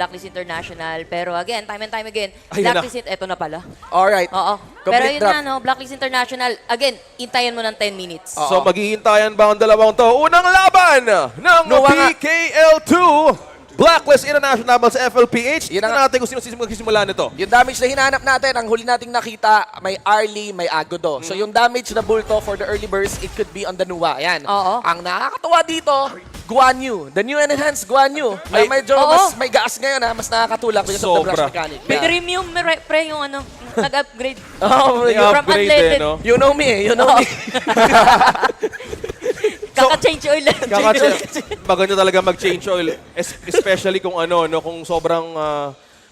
Blacklist International. Pero again, time and time again, Ayun na. Blacklist, eto na pala. Alright. Oo. Pero Complete yun draft. na, no? Blacklist International, again, intayan mo ng 10 minutes. Oo. So maghihintayan ba ang dalawang to? Unang laban ng Nuwa nga. PKL2 Blacklist International sa FLPH. Yun Tingnan ang- natin kung sino magsisimula nito. Yung damage na hinahanap natin, ang huli nating nakita, may Arlie, may Agodo. So yung damage na bulto for the early burst, it could be on the Nuwa. Ayan. Oo. Ang nakakatuwa dito, Guan Yu. The new and enhanced Guan Yu. Ay, medyo Oo. mas may gas ngayon ha, mas nakakatulak because of the brush Sobra. mechanic. Pinremium, pre, yung ano, nag-upgrade. Oh, May From upgrade unleaded. no? you know me eh, you know me. Kaka-change oil lang. Maganda talaga mag-change oil. Especially kung ano, no, kung sobrang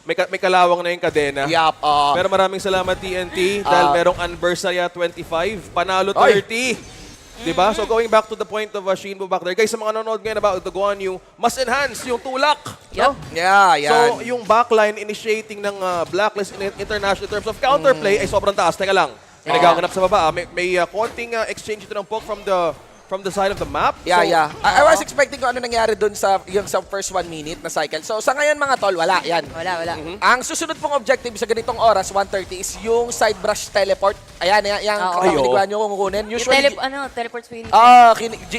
may kalawang na yung kadena. Yup. Pero maraming salamat TNT dahil merong Anversaya 25, panalo Oy. 30. Diba? So going back to the point of Shinbo back there, guys, sa mga nanonood ngayon about the Guan Yu, mas enhance yung tulak. Yup. Yeah, yan. So yung backline initiating ng Blacklist International in terms of counterplay ay sobrang taas. Teka lang, may nagaganap sa baba. May konting exchange ito ng poke from the side of the map. Yeah, So, yeah. I was expecting kung ano nangyari dun sa yung sa first 1 minute na cycle. So sa ngayon mga tol, wala. Yan. Wala. Ang susunod pong objective sa ganitong oras, 1:30, is yung side brush teleport. Ayan, yan. Oo. Kapakiniguan nyo kung kukunin. Yung Usually, teleport speed.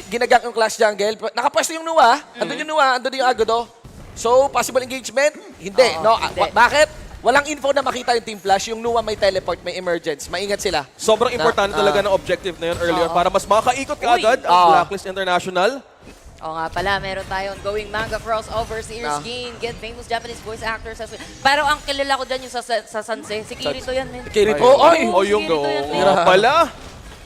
ginagak yung class jungle. Nakapwesto yung Nuwa. Andun yung Nuwa, andun yung Agodo. So, possible engagement? Hindi. Oo, No. hindi. Bakit? Walang info na makita yung Team Flash. Yung Nuwa may teleport, may emergence. Maingat sila. sobrang importante talaga ng objective na yun earlier para mas makakaikot kaagad ang Blacklist International. Oo nga pala, meron tayong going manga crossover si Erskine, get famous Japanese voice actors as well. Pero ang kilala ko dyan yung sa Sanse, si Kirito yan, men. Kirito. Ay, Oy! yung Kirito yan, men. pala.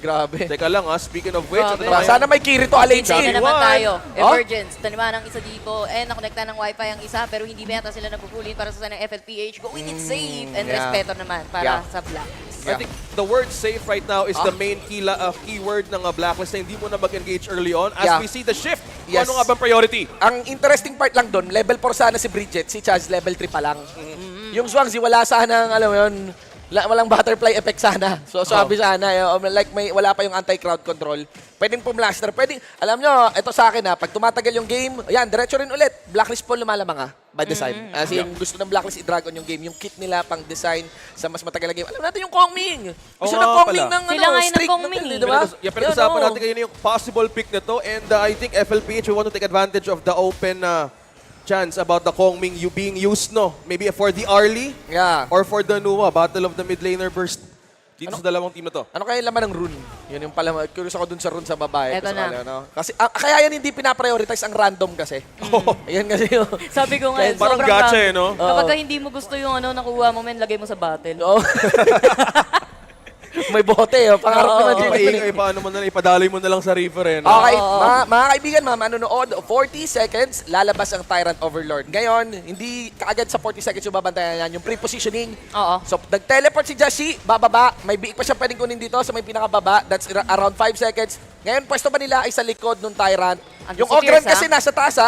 Grabe. Teka lang speaking of which, Grabe. ito na Sana may Kirito Hindi Alage. na naman One. tayo. Oh? Emergence, taniman ng isa dito, and nakonekta ng wifi ang isa, pero hindi ba yata sila napupulin para sa ng FLPH. Going it safe, and Yeah. respeto naman para Yeah. sa Black. I think the word safe right now is the main keyword ng Blacklist na hindi mo na mag-engage early on as Yeah. we see the shift. Yes. Ano nga bang priority? Ang interesting part lang doon, level 4 sana si Bridget, si Chaz level 3 pa lang. Yung Zhuangzi, wala sana, alam mo yun, walang butterfly effect sana. So sabi sana, like wala pa yung anti-crowd control. Pwedeng pumlaster, pwedeng, alam nyo, ito sa akin pag tumatagal yung game, ayan, diretso rin ulit. Blacklist po lumalamang by design. As in, gusto ng Blacklist i-drag on yung game, yung kit nila pang design sa mas matagal na game. Alam natin yung Kongming. Gusto Oo ng nga Kongming pala. ng Sila ngayon ng streak Kongming, di ba? Pinag-usapan natin kayo yung possible pick na to and I think FLPH will want to take advantage of the open chance about the Kongming being used, no? Maybe for the early Yeah. or for the Nuwa, Battle of the Mid Laner Burst. Dito sa dalawang team na to. Ano kaya laman ng rune? Yun yung pala, curious ako dun sa rune sa babae. Eto Gusto na. ko alam, no? Kasi, kaya yan hindi pinaprioritize ang random kasi. Ayan kasi yung... Sabi ko nga, Parang sobrang gacha random. no? Kapag ka hindi mo gusto yung nakuha mo, men, lagay mo sa battle. Oo. May bote, pangarap ko na din. Paano mo na lang, ipadaloy mo na lang sa river eh. No? Okay, mga kaibigan, manonood, 40 seconds, lalabas ang Tyrant Overlord. Ngayon, hindi kaagad sa 40 seconds yung babantayan yan, yung pre-positioning. Oo. So, nag-teleport si Jashi, bababa, may biik pa siya pwedeng kunin dito sa may pinakababa, that's around 5 seconds. Ngayon, pwesto ba nila ay sa likod ng Tyrant? Andun Yung si Ogren Fierce, kasi nasa taas,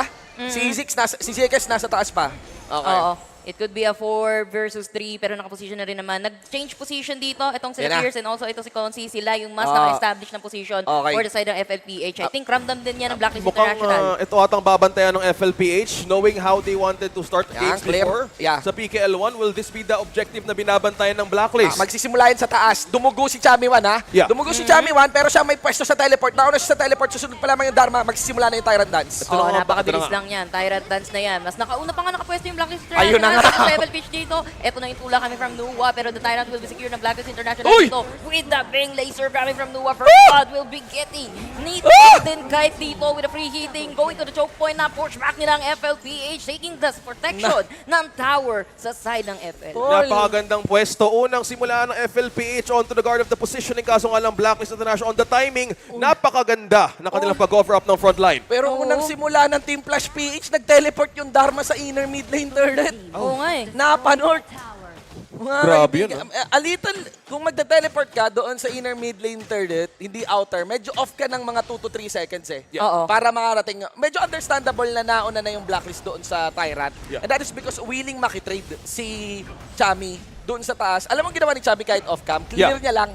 si Zekes nasa taas pa. Okay. Oo. It could be a 4 versus 3, pero nakaposition na rin naman. Nag-change position dito. Itong sila Yan na. Fierce and also ito si Consi. Sila yung mas naka-establish na position Okay. for the side ng FLPH. I think ramdam din yan ng Blacklist Mukhang International. ito atang babantayan ng FLPH, knowing how they wanted to start Yan, games clear. before. Yeah. Sa PKL1, will this be the objective na binabantayan ng Blacklist? Magsisimula yan sa taas. Dumugo si Chami-Wan, ha? Yeah. Dumugo si Chami-Wan, pero siya may pwesto sa teleport. Nauna siya sa teleport, susunod pa lamang yung Dharma, magsisimula na yung Tyrant Dance. Ito na nga, Napakabilis ito na nga. lang yan. Tyrant Dance na yan. Mas nakauna pa nga nakapwesto yung Blacklist Ayun na International. nga. Sa FLPH dito. Ito na yung tula kami from Nuwa, pero the Tyrant will be secure ng Blacklist International Uy! dito. With the bang laser coming from Nuwa, first blood will be getting. Need din kahit dito with a free hitting. Going to the choke point na push back nila ang FLPH. Taking the protection ng tower sa side ng FL. Napakagandang pwesto. Unang simula ng FLPH onto the guard of the positioning. Kaso nga lang Blacklist International on the timing. Napakaganda ng kanilang pag-offer up ng front line. Pero unang simula ng Team Flash PH, nag-teleport yung Dharma sa inner mid lane turret. Oo nga eh. Napa-north. Mga Grabe kaibigan, a little, kung magte-teleport ka doon sa inner mid lane turret, hindi outer, medyo off ka ng mga 2 to 3 seconds eh. Oo. Para makarating. Medyo understandable na nauna na yung blacklist doon sa Tyrant. Yeah. And that is because willing makitrade si Chami doon sa taas. Alam mo ang ginawa ni Chami kahit off-cam? Clear Yeah. niya lang.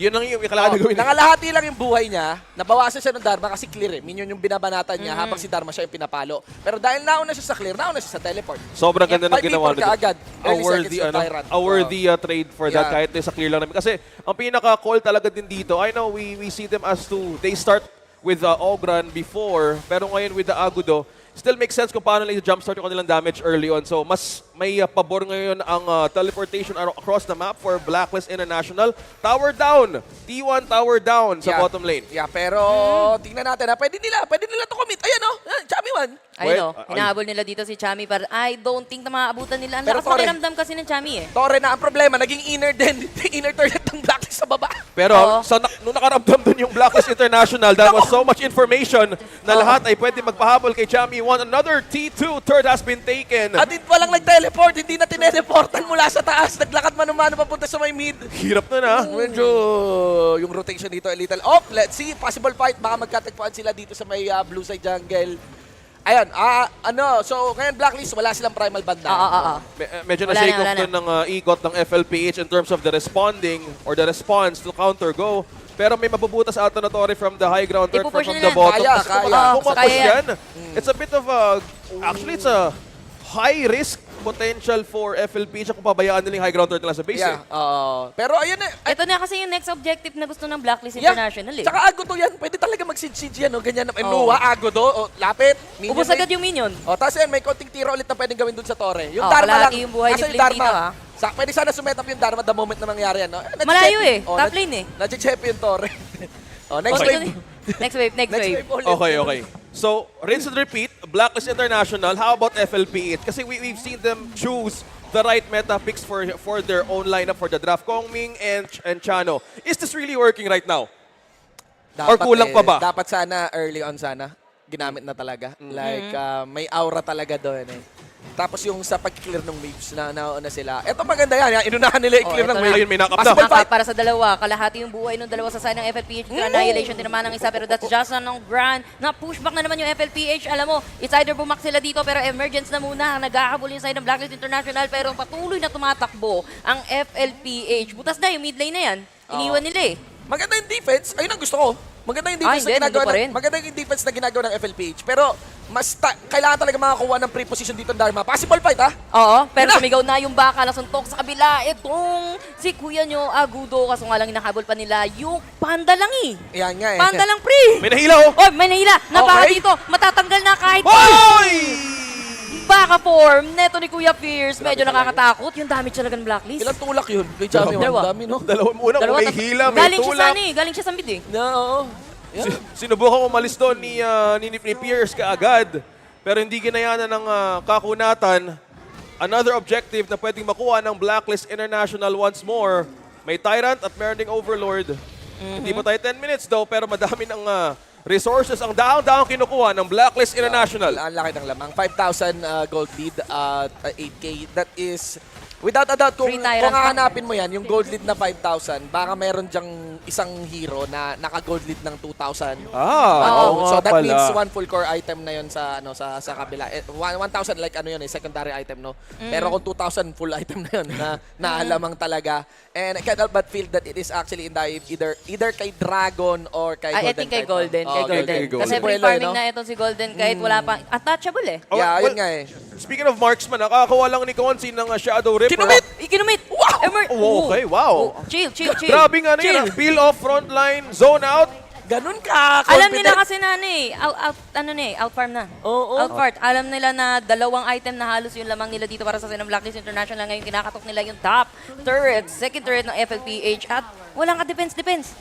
Yun ang yung kailangan na gawin. Nangalahati lang yung buhay niya, nabawasan siya ng Dharma kasi clear eh. Minion yung binabanatan niya habang si Dharma siya yung pinapalo. Pero dahil nauna siya sa clear, nauna siya sa teleport. Sobrang ganda ng 5 ginawa people ka agad. A Early worthy, seconds of Tyrant. a worthy trade for that Yeah. kahit sa clear lang namin. Kasi ang pinaka-call talaga din dito, I know we see them as two. They start with Ogran before, pero ngayon with the Agudo, still makes sense kung paano nila jumpstart yung kanilang damage early on. So mas may pabor ngayon ang teleportation across the map for Blacklist International. Tower down! T1 tower down sa bottom lane. Yeah, pero tingnan natin ha. Pwede nila to commit. Ayan o, Chami 1. Ayun, Well, hinahabol nila dito si Chami, pero I don't think na maaabutan nila. Ang Pero lakas Torre. pakiramdam kasi ng Chami eh. Torre na ang problema, naging inner din. Inner turret ng Blacklist sa baba. Pero Oo. nung nakaramdam dun yung Blacklist International, that was so much information na lahat ay pwede magpahabol kay Chami 1. Another T2 turret has been taken. At walang nag-teleport, hindi na tineleportan mula sa taas. Naglakad man-umano papunta sa may mid. Hirap na na. Medyo yung rotation dito a little off. Let's see, possible fight. Baka magkatagpuan sila dito sa may blue side jungle. Ayan, so ngayon Blacklist, wala silang primal banda. Medyo Wala na-shake na, off wala dun ng ikot ng FLPH in terms of the responding or the response to counter go. Pero may mabubutas ata na Torre from the high ground turret Ipupush from nila the bottom. Kaya, Kasi kaya. kung Kaya mapush yan. yan, it's a bit of a, actually it's a high risk potential for FLPH kung pabayaan nila yung high ground turret nila sa base. Yeah, pero ayun eh. Ito na kasi yung next objective na gusto ng Blacklist Yeah, International eh. tsaka Agodo yan. Pwede talaga mag-siege yan. No? Ganyan na. Oo. Nuha, Agodo. Lapit. Minion Ubus lane. agad yung minion. Tapos yan, may konting tiro ulit na pwedeng gawin dun sa Torre. Yung Oo, Dharma lang. kalahati yung buhay ni Kaso Flynn dito, ah. Pwede sana sumetap yung Dharma the moment na mangyari yan. No? Malayo eh. Top lane eh. Nadje-check yung Torre. Next Oh, wave. Next wave, next Next wave. wave ulit. Okay. So, rinse and repeat, Blacklist International, how about FLPH? Kasi we've seen them choose the right meta picks for their own lineup for the draft. Kongming and Chano. Is this really working right now? Or kulang pa ba? Dapat sana, early on sana, ginamit na talaga. Like, may aura talaga doon eh. Tapos yung sa pag-clear ng waves na nauna sila. Eto maganda yan. Inunahan nila i-clear Oh, ng eto waves. na. Ayun, may knock-up Possible na. fight. Para sa dalawa, kalahati yung buhay ng dalawa sa side ng FLPH. Annihilation din naman ng isa, pero that's just ng grand. Na-pushback na naman yung FLPH. Alam mo, it's either bumak sila dito, pero emergence na muna. Nag-ahabol yung side ng Blacklist International, pero patuloy na tumatakbo ang FLPH. Butas na yung mid lane na yan. Iniwan nila eh. Maganda yung defense. Ayun ang gusto ko. Maganda yung defense Hindi, na ginagawa nandun pa rin. maganda yung defense na ginagawa ng FLPH. Pero kailangan talaga makakuha ng pre-position dito ng Dharma. Possible fight ha? Oo, pero Yun na. sumigaw na yung baka na suntok sa kabila. Itong si Kuya nyo, Agudo, kaso nga lang inahabol pa nila yung Panda lang eh. Yan nga eh. Panda lang pre! May nahila oh! Oy, may nahila! Napaka Okay. dito! Matatanggal na kahit Hoy! baka form neto ni Kuya Fierce. Medyo nakakatakot. Yung damage talaga ng Blacklist. Ilang tulak yun? Kay Chami, Dalawa. ang dami no? Dalawa muna, kung may hila, may galing siya sa tulak. ano eh. Galing siya sa mid eh. No, oo. Yeah. Sinubukan umalis doon ni Pierce kaagad. Pero hindi ginayanan ng kakunatan. Another objective na pwedeng makuha ng Blacklist International once more. May Tyrant at meron ding Overlord. Hindi pa tayo 10 minutes though, pero madami ng resources ang daang-daang kinukuha ng Blacklist International. Ang laki ng lamang. 5,000 gold lead at 8K. That is, without a doubt, kung Free Tyrant pa. hahanapin mo yan, yung gold lead na 5,000, baka meron dyang isang hero na naka-gold lead ng 2,000. Oo So nga that pala. means one full core item na yon sa sa kabila. 1,000 like ano yun secondary item no. Pero kung 2,000 full item na yon na naalamang talaga. And I can't help but feel that it is actually in the either kay Dragon or kay Golden. I think kay Knight, no? Golden. Oh, Kay Golden. kay Golden. Kasi free Buelo, farming no? na itong si Golden kahit wala pa. Untouchable eh. Oh, Yeah, well, yun nga eh. Speaking of marksman, nakakakuha lang ni Konsi ng Shadow Ripper. Kinumit! Ikinumit! Wow! Oh, okay, wow. Chill. Grabe nga na yan. Peel off, frontline, zone out. Ganun ka. Alam nila confident. kasi na ano eh, out farm na. Oo. Outfart. Alam nila na dalawang item na halos yung lamang nila dito para sa Sinam Blacklist International. Ngayon kinakatok nila yung top turret, second turret ng FLPH at walang ka-defense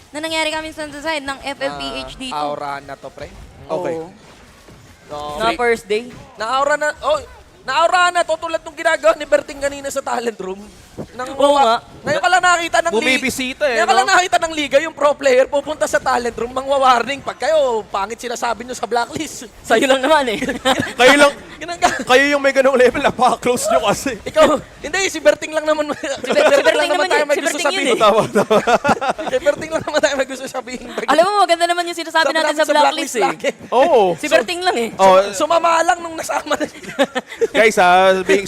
na nangyari kami sa side ng FLPH dito. Aura na to, pre. Okay. Oo. No. Na first day. Na-aura na. Oh, na-aura na to tulad nung ginagawa ni Berting kanina sa talent room. Oo nga. Ngayon ka lang nakita ng Bumibisita eh, Ngayon ka lang no? nakita ng liga yung pro player pupunta sa talent room, mangwa-warning pag kayo pangit sinasabi nyo sa blacklist. Sa'yo lang naman eh. Kayo lang, Kayo yung may ganung level, napaka-close nyo kasi. Ikaw, hindi, si Berting lang naman. Si Berting naman tayo yun, may si gusto Berting yun sabihin. Tama, tama. Si Berting lang naman tayo may gusto sabihin. Alam mo, maganda naman yung sinasabi natin sa blacklist eh. lagi. Oo. Si Berting lang eh. Oh, Sumama lang nung nasama na. guys being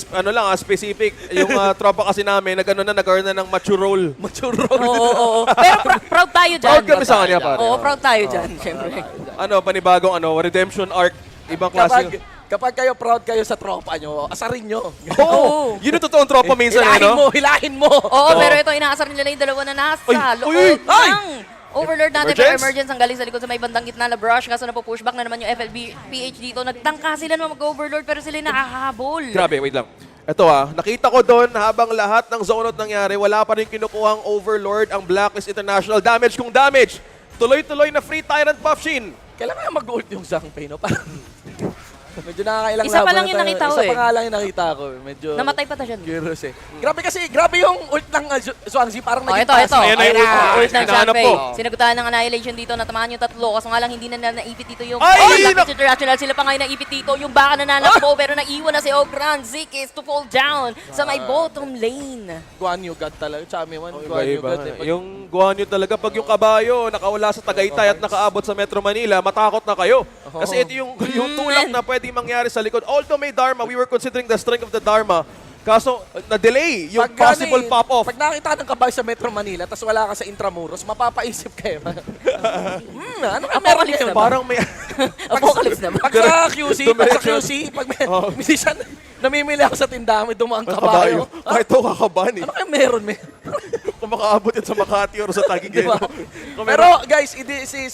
specific, yung tropa kasi namin, nag-earn na ng mature role. Mature Oo. Pero proud tayo dyan. Proud kami sa kanya, pare. Oo, proud tayo dyan, syempre. Panibagong redemption arc, ibang klase. Kapag kayo proud kayo sa tropa nyo, asarin nyo. Oo. Yun yung totoong tropa minsan, Hilahin mo. Oo, pero ito, inaasar nila yung dalawa na nasa loob Ay! ng Overlord natin. Pero Emergence? Emergence ang galing sa likod sa may bandang gitna na brush. Kaso napo-pushback na naman yung PH dito. Nagtangka sila na mag-overlord pero sila yung nakakahabol. Grabe, wait lang. Ito nakita ko doon habang lahat ng zone out nangyari, wala pa rin kinukuhang Overlord ang Blacklist International. Damage kung damage. Tuloy-tuloy na free Tyrant Puff Shin. Kailangan mag-ult yung Zhangfei, no? Parang medyo nakakailang Isa pa laban lang na yung tayo. nakita ko Isa eh. pa nga lang yung nakita ko. Medyo Namatay pa ta siya. curious eh. Grabe yung ult ng Zhuangzi. Parang Oh, naging ito. passive. Ayan na yung Ult ng hinahanap Shanfei. ko. Sinagutaan ng Annihilation dito, natamaan yung tatlo. Kaso nga lang hindi na naipit dito yung Ay! Blacklist International. Sila pa ngayon naipit dito. Yung baka nananakbo pero naiwan na si Ogran. Zikis to fall down sa may bottom lane. Guan Yu God talaga. Chami man. Guan Yu Iba-iba. God eh. Yung Guanyo talaga, pag yung kabayo nakawala sa Tagaytay at nakaabot sa Metro Manila, matakot na kayo. Kasi ito yung tulak na pwede mangyari sa likod. Although may Dharma, we were considering the strength of the Dharma. Kaso, na-delay yung possible pop-off. Pag nakita ng kabayo sa Metro Manila, tapos wala ka sa Intramuros, mapapaisip kayo. Ano ka meron Apocalypse ngayon? na ba? Parang may... Apocalypse naman. Pag sa QC, pag may, Oh. minsan, namimili ako sa tindahan, may dumaan kabayo. Kahit ito kakaban eh. Ano kayo meron, may? Kung makaabot yun sa Makati or sa Taguig. Diba? Kung Pero meron- guys, this is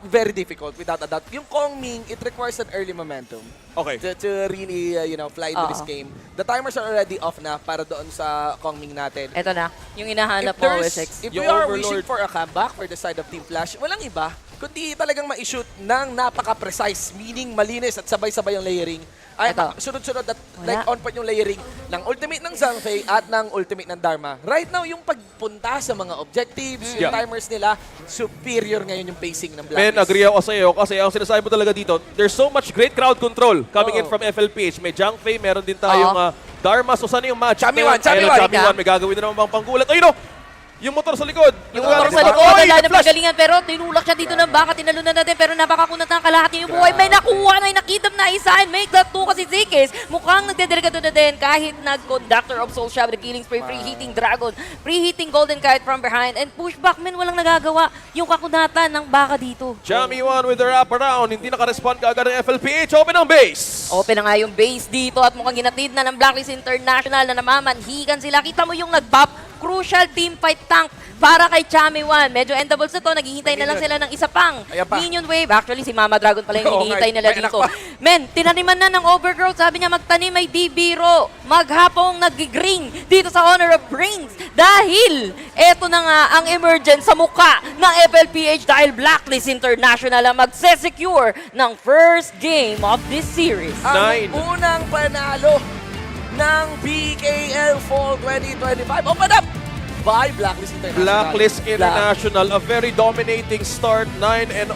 very difficult without a doubt. Yung Kong Ming, it requires an early momentum Okay. to really, fly into this game. The timers are already off na para doon sa Kong Ming natin. Ito na, yung hinahanap mo, OSX. If Yung we are Overlord. wishing for a comeback for the side of Team Flash, walang iba, kundi talagang ma-shoot ng napaka-precise, meaning malinis at sabay-sabay yung layering. Ay, Eto. sunod-sunod at Wala. like on point yung layering ng ultimate ng Zhangfei at ng ultimate ng Dharma. Right now, yung pagpunta sa mga objectives, yung Yeah. timers nila, superior ngayon yung pacing ng Men, Blacklist. agree ako sa iyo kasi ang sinasabi mo talaga dito, there's so much great crowd control coming in Oo. from FLPH. May Zhangfei, meron din tayong Dharma. So, sana yung match? Chami na yun? Wan, Chami Ayun, Wan. Chami Wan. May gagawin na naman bang panggulat. Ayun o! Yung motor sa likod. Yung motor sa likod, wala na magalingan pero tinulak siya dito ng baka, tinalunan natin pero napakakunat ng kalahati yung buhay. May nakuha na, nakitap na isa and make that two kasi Zikis. Mukhang nagdedelegado na din kahit nag-Conductor of Soul Shab, the killing spree, pre-hitting Dragon, pre-hitting Golden Kite from behind and pushback men, walang nagagawa yung kakunatan ng baka dito. Chami Wan with the wraparound. Hindi nakarespond kaagad ng FLPH. Open ang base. Open na nga yung base dito at mukhang ginatid na ng Blacklist International na namamanhigan sila. Kita mo yung nag-bop, crucial team fight tank para kay Chami Wan. Medyo endables na to, naghihintay na lang sila ng isa pang Ayan pa. minion wave. Actually, si Mama Dragon pala yung Oo, hinihintay nga, nila may anak dito. pa. Men, tinaniman na ng Overgrowth. Sabi niya, magtanim may D-Biro. Maghapong nag-green dito sa Honor of Brains. Dahil, eto na nga ang emergence sa muka ng FLPH dahil Blacklist International ang magse-secure ng first game of this series. Nine. Ang unang panalo ng BKL Fall 2025. Open up by Blacklist International. Blacklist International, a very dominating start, 9-0.